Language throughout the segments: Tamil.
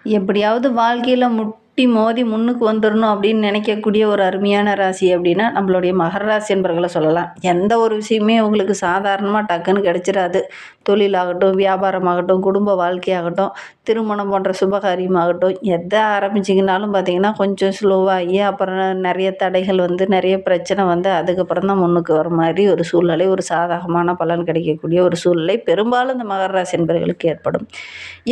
எப்படியாவது வாழ்க்கையில முட்டி மோதி முன்னுக்கு வந்துரணும் அப்படின்னு நினைக்கக்கூடிய ஒரு அருமையான ராசி அப்படின்னா, நம்மளுடைய மகர ராசி என்பர்களை சொல்லலாம். எந்த ஒரு விஷயமே உங்களுக்கு சாதாரணமா டக்குன்னு கிடைச்சிராது. தொழிலாகட்டும், வியாபாரமாகட்டும், குடும்ப வாழ்க்கையாகட்டும், திருமணம் போன்ற சுபகாரியமாகட்டும், எத ஆரம்பிச்சிங்கனாலும் பார்த்தீங்கன்னா, கொஞ்சம் ஸ்லோவாகி அப்புறம் நெறைய தடைகள் வந்து, நெறைய பிரச்சனை வந்து, அதுக்கப்புறம் தான் முன்னுக்கு வர மாரி ஒரு சூழ்நிலை, ஒரு சாதகமான பலன் கிடைக்கக்கூடிய ஒரு சூழ்நிலை பெரும்பாலும் இந்த மகர ராசி என்பர்களுக்கு ஏற்படும்.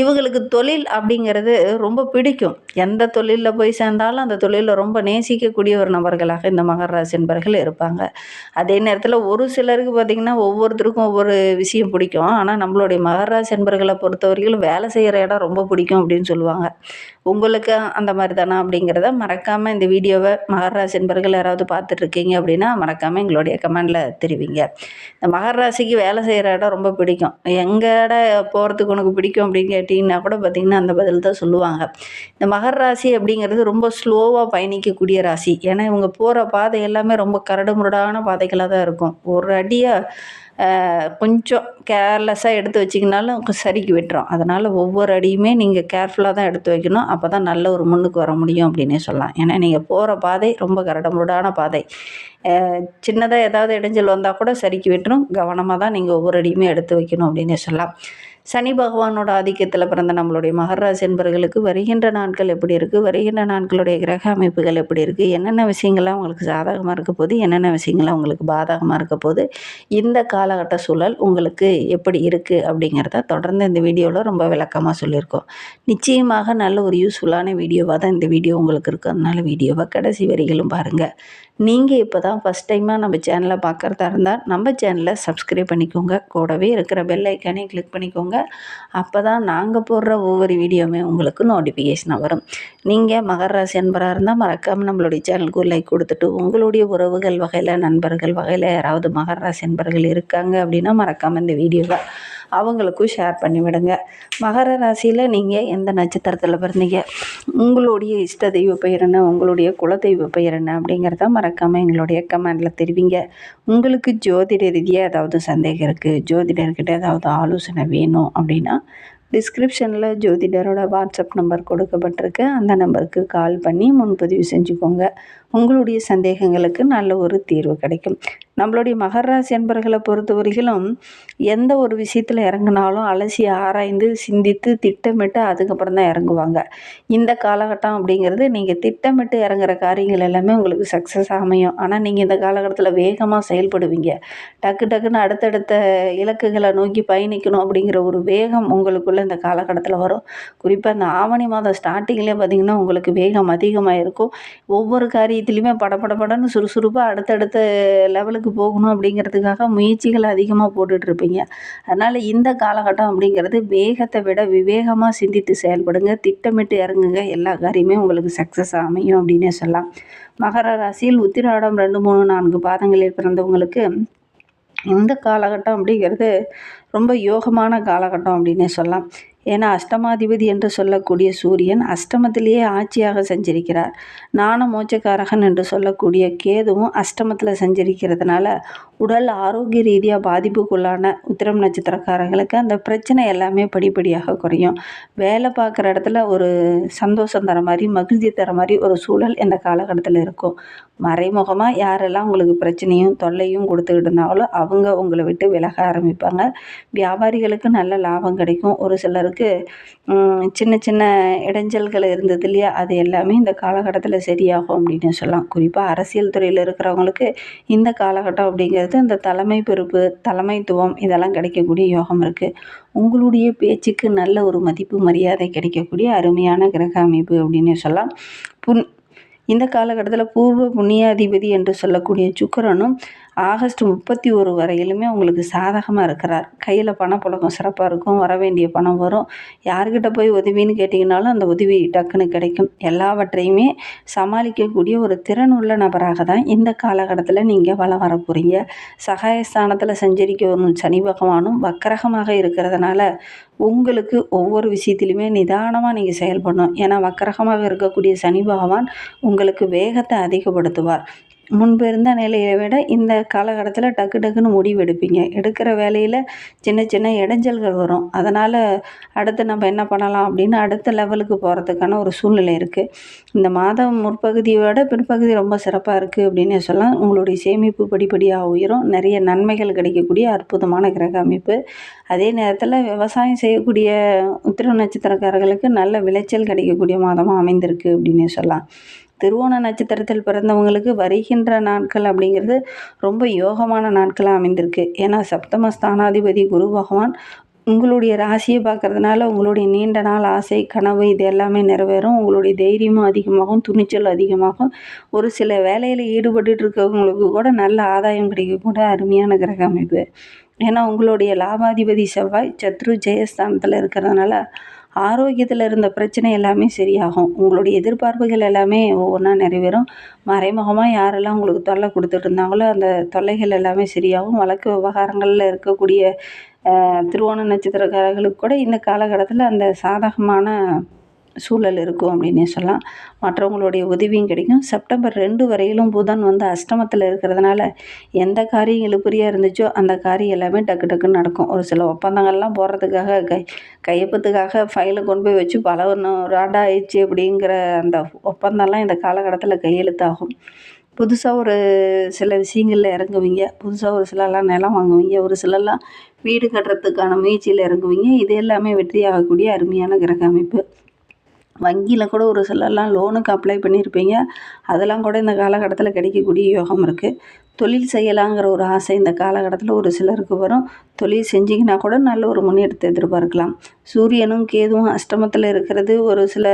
இவங்களுக்கு தொழில் அப்படிங்கிறது ரொம்ப பிடிக்கும். எந்த தொழில்ல போய் சேர்ந்தாலும் அந்த தொழில ரொம்ப நேசிக்கக்கூடிய ஒரு நபர்களாக இந்த மகர ராசி என்பர்கள் இருப்பாங்க. அதே நேரத்தில ஒரு சிலருக்கு பார்த்தீங்கன்னா, ஒவ்வொருத்தருக்கும் ஒவ்வொரு விஷயம் பிடிக்கும். ஆனா, நம்மளுடைய மகர ராசி என்பர்கள பொறுத்தவரையிலும் வேலை செய்ற இடம் ரொம்ப பிடிக்கும் அப்படின்னு சொல்லுவாங்க. உங்களுக்கு அந்த மாரி தானா அப்படிங்கிறத மறக்காம இந்த வீடியோவ மகர ராசி என்பர்கள் யாராவது பார்த்துட்ருக்கீங்க அப்படின்னா, மறக்காம எங்களுடைய கமெண்ட்ல தெரிவிங்க. இந்த மகர ராசிக்கு வேலை செய்ற இடம் ரொம்ப பிடிக்கும். எங்கட போறதுக்கு உனக்கு பிடிக்கும் அப்படின்னு கேட்டீங்கன்னா கூட பார்த்தீங்கன்னா, அந்த பதில் தான் சொல்லுவாங்க. இந்த மகர ராசி அப்படிங்கிறது ரொம்ப ஸ்லோவா பயணிக்கக்கூடிய ராசி. ஏன்னா, இவங்க போற பாதை எல்லாமே ரொம்ப கரடுமுரடான பாதைகளா தான் இருக்கும். ஒரு அடியா கொஞ்சம் கேர்லெஸ்ஸா எடுத்து வச்சிங்கனாலும் சறுக்கி விட்டுரும். அதனால் ஒவ்வொரு அடியுமே நீங்கள் கேர்ஃபுல்லா தான் எடுத்து வைக்கணும். அப்போ தான் நல்ல ஒரு முன்னுக்கு வர முடியும் அப்படின்னே சொல்லலாம். ஏன்னா, நீங்கள் போகிற பாதை ரொம்ப கரடுமுரடான பாதை. சின்னதா ஏதாவது இடைஞ்சல் வந்தா கூட சறுக்கி விட்டுரும். கவனமா தான் நீங்க ஒவ்வொரு அடியுமே எடுத்து வைக்கணும் அப்படின்னே சொல்லலாம். சனி பகவானோட ஆதிக்கத்தில பிறந்த நம்மளுடைய மகர ராசி என்பர்களுக்கு வருகின்ற நாட்கள் எப்படி இருக்கு? வருகின்ற நாட்களுடைய கிரக அமைப்புகள் எப்படி இருக்கு? என்னென்ன விஷயங்கள்லாம் உங்களுக்கு சாதகமா இருக்க போது? என்னென்ன விஷயங்கள்லாம் உங்களுக்கு பாதகமா இருக்க போது? இந்த காலகட்ட சூழல் உங்களுக்கு எப்படி இருக்கு? அப்படிங்கிறத தொடர்ந்து இந்த வீடியோல ரொம்ப விளக்கமா சொல்லியிருக்கோம். நிச்சயமாக நல்ல ஒரு யூஸ்ஃபுல்லான வீடியோவா தான் இந்த வீடியோ உங்களுக்கு இருக்கும். அதனால வீடியோவ கடைசி வரையிலும் பாருங்க. நீங்க இப்போ தான் ஃபர்ஸ்ட் டைமா நம்ம சேனல பார்க்கறதா இருந்தா, நம்ம சேனல சப்ஸ்கிரைப் பண்ணிக்கோங்க. கூடவே இருக்கிற பெல் ஐக்கானையும் கிளிக் பண்ணிக்கோங்க. அப்போ தான் நாங்க போடுற ஒவ்வொரு வீடியோவுமே உங்களுக்கு நோட்டிஃபிகேஷனா வரும். நீங்க மகர ராசி அன்பரா இருந்தா மறக்காம நம்மளுடைய சேனலுக்கு ஒரு லைக் குடுத்துட்டு, உங்களுடைய உறவுகள் வகையில, நண்பர்கள் வகையில யாராவது மகர ராசி அன்பர்கள் இருக்காங்க அப்படின்னா, மறக்காம இந்த வீடியோவ அவங்களுக்கும் ஷேர் பண்ணி விடுங்க. மகர ராசியில நீங்க எந்த நட்சத்திரத்தில பிறந்தீங்க? உங்களுடைய இஷ்ட தெய்வ பெயர் என்ன? உங்களுடைய குலதெய்வ பெயர் என்ன? அப்படிங்கிறத மறக்காம எங்களுடைய கமெண்ட்ல தெரிவிங்க. உங்களுக்கு ஜோதிட ரீதியா ஏதாவது சந்தேகம் இருக்கு, ஜோதிடர்கிட்ட ஏதாவது ஆலோசனை வேணும் அப்படின்னா, டிஸ்கிரிப்ஷன்ல ஜோதிடரோட வாட்ஸ்அப் நம்பர் கொடுக்கப்பட்டிருக்கு. அந்த நம்பருக்கு கால் பண்ணி முன்பதிவு செஞ்சுக்கோங்க. உங்களுடைய சந்தேகங்களுக்கு நல்ல ஒரு தீர்வு கிடைக்கும். நம்மளுடைய மகர ராசி அன்பர்களை பொறுத்தவரையிலும் எந்த ஒரு விஷயத்தில் இறங்குனாலும் அலசி ஆராய்ந்து சிந்தித்து திட்டமிட்டு அதுக்கப்புறம் தான் இறங்குவாங்க. இந்த காலகட்டம் அப்படிங்கிறது நீங்கள் திட்டமிட்டு இறங்குற காரியங்கள் எல்லாமே உங்களுக்கு சக்ஸஸ் அமையும். ஆனால் நீங்கள் இந்த காலகட்டத்தில் வேகமாக செயல்படுவீங்க. டக்கு டக்குன்னு அடுத்தடுத்த இலக்குகளை நோக்கி பயணிக்கணும் அப்படிங்கிற ஒரு வேகம் உங்களுக்குள்ள இந்த காலகட்டத்தில் வரும். குறிப்பாக இந்த ஆவணி மாதம் ஸ்டார்டிங்லேயே பார்த்திங்கன்னா உங்களுக்கு வேகம் அதிகமாக இருக்கும். ஒவ்வொரு காரியத்திலையுமே படபடன்னு சுறுசுறுப்பாக அடுத்தடுத்த லெவலுக்கு போகணும் அப்படிங்கிறதுக்காக முயற்சிகள் அதிகமாக போட்டுட்ருப்பீங்க. அதனால் இந்த காலகட்டம் அப்படிங்கிறது வேகத்தை விட விவேகமாக சிந்தித்து செயல்படுங்க. திட்டமிட்டு இறங்குங்க. எல்லா காரியமே உங்களுக்கு சக்ஸஸ் அமையும் அப்படின்னே சொல்லலாம். மகர ராசியில் உத்திராடம் 2, 3, 4 பாதங்களில் பிறந்தவங்களுக்கு இந்த காலகட்டம் அப்படிங்கிறது ரொம்ப யோகமான காலகட்டம் அப்படின்னே சொல்லலாம். ஏன்னா அஷ்டமாதிபதி என்று சொல்லக்கூடிய சூரியன் அஷ்டமத்திலேயே ஆட்சியாக சஞ்சரிக்கிறார். ஞான மோட்சக்காரகன் என்று சொல்லக்கூடிய கேதுவும் அஷ்டமத்தில் சஞ்சரிக்கிறதுனால உடல் ஆரோக்கிய ரீதியாக பாதிப்புக்குள்ளான உத்திரம் நட்சத்திரக்காரங்களுக்கு அந்த பிரச்சனை எல்லாமே படிப்படியாக குறையும். வேலை பார்க்குற இடத்துல ஒரு சந்தோஷம் தர மாதிரி, மகிழ்ச்சி தர மாதிரி ஒரு சூழல் இந்த காலகட்டத்தில் இருக்கும். மறைமுகமாக யாரெல்லாம் உங்களுக்கு பிரச்சனையும் தொல்லையும் கொடுத்துக்கிட்டு இருந்தாங்களோ அவங்க உங்களை விட்டு விலக ஆரம்பிப்பாங்க. வியாபாரிகளுக்கு நல்ல லாபம் கிடைக்கும். ஒரு சிலருக்கு சின்ன சின்ன இடைஞ்சல்கள் இருந்தது இல்லையா, அது எல்லாமே இந்த காலகட்டத்தில் சரியாகும் அப்படின்னு சொல்லலாம். குறிப்பாக அரசியல் துறையில் இருக்கிறவங்களுக்கு இந்த காலகட்டம் அப்படிங்கிறது இந்த தலைமை பொறுப்பு, தலைமைத்துவம் இதெல்லாம் கிடைக்கக்கூடிய யோகம் இருக்குது. உங்களுடைய பேச்சுக்கு நல்ல ஒரு மதிப்பு மரியாதை கிடைக்கக்கூடிய அருமையான கிரக அமைப்பு அப்படின்னு சொல்லலாம். இந்த காலகட்டத்தில் பூர்வ புண்ணியாதிபதி என்று சொல்லக்கூடிய சுக்கிரனும் ஆகஸ்ட் 31 வரையிலுமே உங்களுக்கு சாதகமாக இருக்கிறார். கையில் பணப்புழக்கம் சிறப்பாக இருக்கும். வர வேண்டிய பணம் வரும். யார்கிட்ட போய் உதவின்னு கேட்டிங்கனாலும் அந்த உதவி டக்குன்னு கிடைக்கும். எல்லாவற்றையுமே சமாளிக்கக்கூடிய ஒரு திறன் உள்ள நபராக தான் இந்த காலகட்டத்தில் நீங்கள் வலம் வர போகிறீங்க. சகாயஸ்தானத்தில் சஞ்சரிக்க வரும் சனி பகவானும் வக்கரகமாக இருக்கிறதுனால உங்களுக்கு ஒவ்வொரு விஷயத்திலுமே நிதானமாக நீங்கள் செயல்படணும். ஏன்னா வக்கரகமாக இருக்கக்கூடிய சனி பகவான் உங்களுக்கு வேகத்தை அதிகப்படுத்துவார். முன்பு இருந்த நிலையை விட இந்த காலகட்டத்தில் டக்கு டக்குன்னு முடிவு எடுப்பீங்க. எடுக்கிற வேலையில் சின்ன சின்ன இடைஞ்சல்கள் வரும். அதனால் அடுத்து நம்ம என்ன பண்ணலாம் அப்படின்னு அடுத்த லெவலுக்கு போகிறதுக்கான ஒரு சூழ்நிலை இருக்குது. இந்த மாதம் முற்பகுதியை விட பிற்பகுதி ரொம்ப சிறப்பாக இருக்குது அப்படின்னே சொல்லலாம். உங்களுடைய சேமிப்பு படிப்படியாக உயரும். நிறைய நன்மைகள் கிடைக்கக்கூடிய அற்புதமான கிரக அமைப்பு. அதே நேரத்தில் விவசாயம் செய்யக்கூடிய உத்திர நட்சத்திரக்காரர்களுக்கு நல்ல விளைச்சல் கிடைக்கக்கூடிய மாதமாக அமைந்திருக்கு அப்படின்னே சொல்லலாம். திருவோண நட்சத்திரத்தில் பிறந்தவங்களுக்கு வருகின்ற நாட்கள் அப்படிங்கிறது ரொம்ப யோகமான நாட்களாக அமைந்திருக்கு. ஏன்னா சப்தம ஸ்தானாதிபதி குரு பகவான் உங்களுடைய ராசியை பார்க்கறதுனால உங்களுடைய நீண்ட நாள் ஆசை, கனவு இது எல்லாமே நிறைவேறும். உங்களுடைய தைரியமும் அதிகமாகும், துணிச்சல் அதிகமாகும். ஒரு சில வேலையில் ஈடுபட்டு இருக்கவங்களுக்கு கூட நல்ல ஆதாயம் கிடைக்கக்கூட அருமையான கிரக அமைப்பு. ஏன்னா உங்களுடைய லாபாதிபதி செவ்வாய் சத்ரு ஜெயஸ்தானத்தில் இருக்கிறதுனால ஆரோக்கியத்தில் இருந்த பிரச்சனை எல்லாமே சரியாகும். உங்களுடைய எதிர்பார்ப்புகள் எல்லாமே ஒவ்வொன்றா நிறைவேறும். மறைமுகமாக யாரெல்லாம் உங்களுக்கு தொல்லை கொடுத்துட்டு இருந்தாங்களோ அந்த தொல்லைகள் எல்லாமே சரியாகும். வழக்கு விவகாரங்களில் இருக்கக்கூடிய திருவோண நட்சத்திரக்காரர்களுக்கு கூட இந்த காலகட்டத்தில் அந்த சாதகமான சூழல் இருக்கும் அப்படின்னே சொல்லலாம். மற்றவங்களுடைய உதவியும் கிடைக்கும். செப்டம்பர் 2 வரையிலும் புதன் அஷ்டமத்தில் இருக்கிறதுனால எந்த காரியம் இழுபறியாக இருந்துச்சோ அந்த காரியம் எல்லாமே டக்கு டக்குன்னு நடக்கும். ஒரு சில ஒப்பந்தங்கள்லாம் போடுறதுக்காக கையொப்பத்துக்காக ஃபைலை கொண்டு போய் வச்சு பல ஆண்டா ஆயிடுச்சு அப்படிங்கிற அந்த ஒப்பந்தம்லாம் இந்த காலகட்டத்தில் கையெழுத்தாகும். புதுசாக ஒரு சில விஷயங்களில் இறங்குவீங்க. புதுசாக ஒரு சிலர்லாம் நிலம் வாங்குவீங்க. ஒரு சிலர்லாம் வீடு கட்டுறதுக்கான முயற்சியில் இறங்குவீங்க. இது எல்லாமே வெற்றியாகக்கூடிய அருமையான கிரக அமைப்பு. வங்கியில் கூட ஒரு சிலர்லாம் லோனுக்கு அப்ளை பண்ணியிருப்பீங்க. அதெல்லாம் கூட இந்த காலகட்டத்தில் கிடைக்கக்கூடிய யோகம் இருக்குது. தொழில் செய்யலாங்கிற ஒரு ஆசை இந்த காலகட்டத்தில் ஒரு சிலருக்கு வரும். தொழில் செஞ்சிங்கன்னா கூட நல்ல ஒரு முன்னேற்றத்தை எதிர்பார்க்கலாம். சூரியனும் கேதுவும் அஷ்டமத்தில் இருக்கிறது ஒரு சில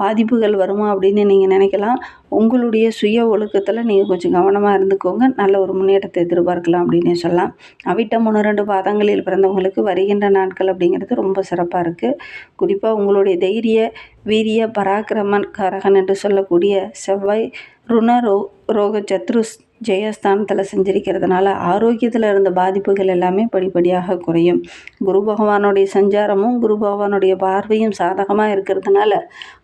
பாதிப்புகள் வருமா அப்படின்னு நீங்கள் நினைக்கலாம். உங்களுடைய சுய ஒழுக்கத்தில் நீங்கள் கொஞ்சம் கவனமாக இருந்துக்கோங்க. நல்ல ஒரு முன்னேற்றத்தை எதிர்பார்க்கலாம் அப்படின்னே சொல்லலாம். அவிட்டம் 1-2 பாதங்களில் பிறந்தவங்களுக்கு வருகின்ற நாட்கள் அப்படிங்கிறது ரொம்ப சிறப்பாக இருக்குது. குறிப்பாக உங்களுடைய தைரிய, வீரிய, பராக்கிரமன் காரகன் என்று சொல்லக்கூடிய செவ்வாய் ருண சத்ரு ஜெயஸ்தானத்தில் செஞ்சிருக்கிறதுனால ஆரோக்கியத்தில் இருந்த பாதிப்புகள் எல்லாமே படிப்படியாக குறையும். குரு பகவானுடைய சஞ்சாரமும் குரு பகவானுடைய பார்வையும் சாதகமாக இருக்கிறதுனால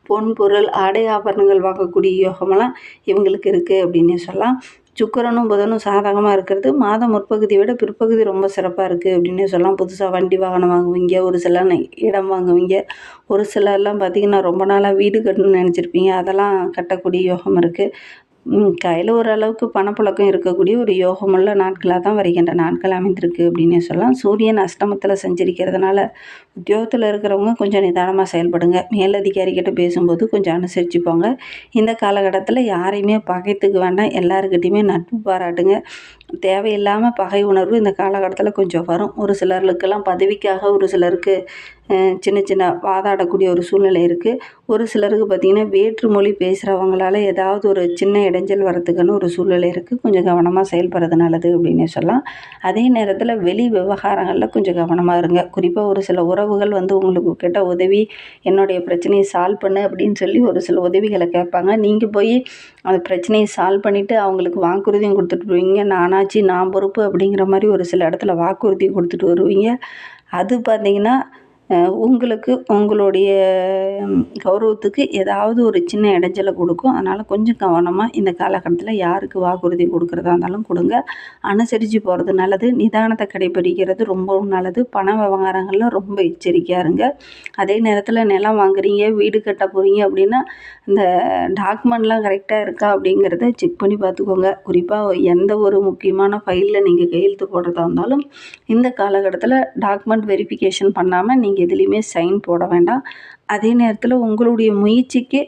பொன் பொருள் ஆடை ஆபரணங்கள் வாங்கக்கூடிய யோகமெல்லாம் இவங்களுக்கு இருக்குது அப்படின்னே சொல்லலாம். சுக்கிரனும் புதனும் சாதகமாக இருக்கிறது மாதம் முற்பகுதியை விட பிற்பகுதி ரொம்ப சிறப்பாக இருக்குது அப்படின்னே சொல்லலாம். புதுசாக வண்டி வாகனம் வாங்குவீங்க. ஒரு சிலர் இடம் வாங்குவீங்க. ஒரு சிலர்லாம் பார்த்திங்கன்னா ரொம்ப நாளாக வீடு கட்டணும்னு நினச்சிருப்பீங்க. அதெல்லாம் கட்டக்கூடிய யோகம் இருக்குது. கையில் ஓரளவுக்கு பணப்புழக்கம் இருக்கக்கூடிய ஒரு யோகமுள்ள நாட்களாக தான் வருகின்ற நாட்கள் அமைந்திருக்கு அப்படின்னே சொல்லலாம். சூரியன் அஷ்டமத்தில் செஞ்சிருக்கிறதுனால உத்தியோகத்தில் இருக்கிறவங்க கொஞ்சம் நிதானமாக செயல்படுங்க. மேலதிகாரிகிட்ட பேசும்போது கொஞ்சம் அனுசரித்து போங்க. இந்த காலகட்டத்தில் யாரையுமே பகைத்துக்க வேண்டாம். எல்லாருக்கிட்டையுமே நட்பு பாராட்டுங்க. தேவையில்லாமல் பகை உணர்வு இந்த காலகட்டத்தில் கொஞ்சம் வரும். ஒரு சிலருக்கெல்லாம் பதவிக்காக ஒரு சிலருக்கு சின்ன சின்ன வாதாடக்கூடிய ஒரு சூழ்நிலை இருக்குது. ஒரு சிலருக்கு பார்த்திங்கன்னா வேற்று மொழி பேசுகிறவங்களால ஏதாவது ஒரு சின்ன இடைஞ்சல் வரத்துக்கான ஒரு சூழ்நிலை இருக்குது. கொஞ்சம் கவனமாக செயல்படுறது நல்லது அப்படின்னே சொல்லலாம். அதே நேரத்தில் வெளி விவகாரங்களில் கொஞ்சம் கவனமாக இருங்க. குறிப்பாக ஒரு சில உறவுகள் உங்களுக்கு கிட்ட உதவி என்னுடைய பிரச்சனையை சால்வ் பண்ணு அப்படின்னு சொல்லி ஒரு சில உதவிகளை கேட்பாங்க. நீங்கள் போய் அந்த பிரச்சனையை சால்வ் பண்ணிவிட்டு அவங்களுக்கு வாக்குறுதியும் கொடுத்துட்டு வருவீங்க. நானாச்சு நான் பொறுப்பு அப்படிங்கிற மாதிரி ஒரு சில இடத்துல வாக்குறுதி கொடுத்துட்டு வருவீங்க. அது பார்த்திங்கன்னா உங்களுக்கு உங்களுடைய கௌரவத்துக்கு ஏதாவது ஒரு சின்ன இடைஞ்சலை கொடுக்கும். அதனால் கொஞ்சம் கவனமாக இந்த காலகட்டத்தில் யாருக்கு வாக்குறுதி கொடுக்குறதா இருந்தாலும் கொடுங்க. அனுசரித்து போகிறது நல்லது. நிதானத்தை கடைப்பிடிக்கிறது ரொம்பவும் நல்லது. பண விவகாரங்களில் ரொம்ப எச்சரிக்கையாக இருங்க. அதே நேரத்தில் நிலம் வாங்குறீங்க, வீடு கட்ட போகிறீங்க அப்படின்னா இந்த டாக்குமெண்ட்லாம் கரெக்டாக இருக்கா அப்படிங்கிறத செக் பண்ணி பார்த்துக்கோங்க. குறிப்பாக எந்த ஒரு முக்கியமான ஃபைலில் நீங்கள் கையெழுத்து போடுறதா இருந்தாலும் இந்த காலகட்டத்தில் டாக்குமெண்ட் வெரிஃபிகேஷன் பண்ணாமல் நீங்கள் எதுலேயுமே சைன் போட வேண்டாம். அதே நேரத்தில் உங்களுடைய முயற்சிக்கு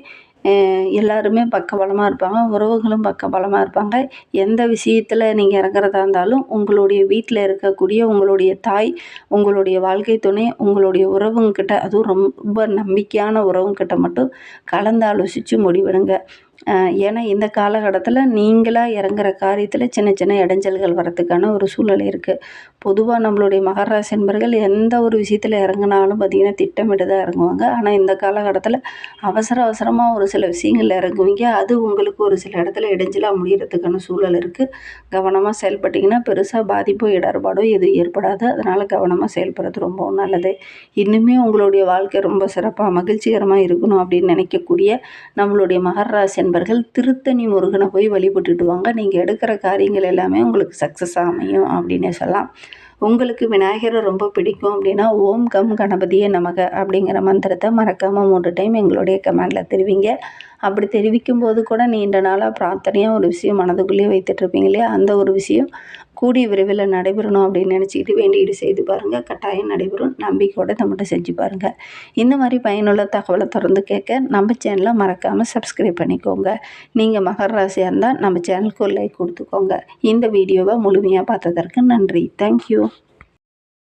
எல்லாருமே பக்கபலமாக இருப்பாங்க. உறவுகளும் பக்கபலமாக இருப்பாங்க. எந்த விஷயத்தில் நீங்கள் இறங்குறதா இருந்தாலும் உங்களுடைய வீட்டில் இருக்கக்கூடிய உங்களுடைய தாய், உங்களுடைய வாழ்க்கை துணை, உங்களுடைய உறவுங்கிட்ட, அதுவும் ரொம்ப நம்பிக்கையான உறவுங்கிட்ட மட்டும் கலந்து ஆலோசித்து முடிவெடுங்க. ஏன்னா இந்த காலகட்டத்தில் நீங்களாக இறங்குற காரியத்தில் சின்ன சின்ன இடைஞ்சல்கள் வரத்துக்கான ஒரு சூழ்நிலை இருக்குது. பொதுவாக நம்மளுடைய மகர ராசி என்பர்கள் எந்த ஒரு விஷயத்தில் இறங்குனாலும் பார்த்திங்கன்னா திட்டமிட்டு தான் இறங்குவாங்க. ஆனால் இந்த காலகட்டத்தில் அவசரமாக ஒரு சில விஷயங்கள் இறங்குவீங்க. அது உங்களுக்கு ஒரு சில இடத்துல இடைஞ்சலாக முடிகிறதுக்கான சூழல் இருக்குது. கவனமாக செயல்பட்டிங்கன்னா பெருசாக பாதிப்போ இடர்பாடோ எதுவும் ஏற்படாது. அதனால் கவனமாக செயல்படுறது ரொம்பவும் நல்லது. இன்னுமே உங்களுடைய வாழ்க்கை ரொம்ப சிறப்பாக மகிழ்ச்சிகரமாக இருக்கணும் அப்படின்னு நினைக்கக்கூடிய நம்மளுடைய மகர ராசி என்பர்கள் திருத்தணி முருகனை போய் வழிபட்டுட்டு வாங்க. நீங்கள் எடுக்கிற காரியங்கள் எல்லாமே உங்களுக்கு சக்ஸஸ் அமையும் அப்படின்னே சொல்லலாம். உங்களுக்கு விநாயகரை ரொம்ப பிடிக்கும் அப்படின்னா ஓம் கம் கணபதியே நமக அப்படிங்கிற மந்திரத்தை மறக்காமல் 3 டைம் எங்களுடைய கமெண்டில் தெரிவிங்க. அப்படி தெரிவிக்கும் போது கூட நீண்ட நாளாக பிரார்த்தனையாக ஒரு விஷயம் மனதுக்குள்ளேயே வைத்துட்ருப்பீங்க இல்லையா, அந்த ஒரு விஷயம் கூடிய விரைவில் நடைபெறணும் அப்படின்னு நினச்சிக்கிட்டு வேண்டிகிட்டு செய்து பாருங்கள். கட்டாயம் நடைபெறும். நம்பிக்கையோடு இதை மட்டும் செஞ்சு பாருங்கள். இந்த மாதிரி பயனுள்ள தகவலை தொடர்ந்து கேட்க நம்ம சேனலை மறக்காமல் சப்ஸ்கிரைப் பண்ணிக்கோங்க. நீங்கள் மகர ராசியாக இருந்தால் நம்ம சேனலுக்கு ஒரு லைக் கொடுத்துக்கோங்க. இந்த வீடியோவை முழுமையாக பார்த்ததற்கு நன்றி. தேங்க்யூ.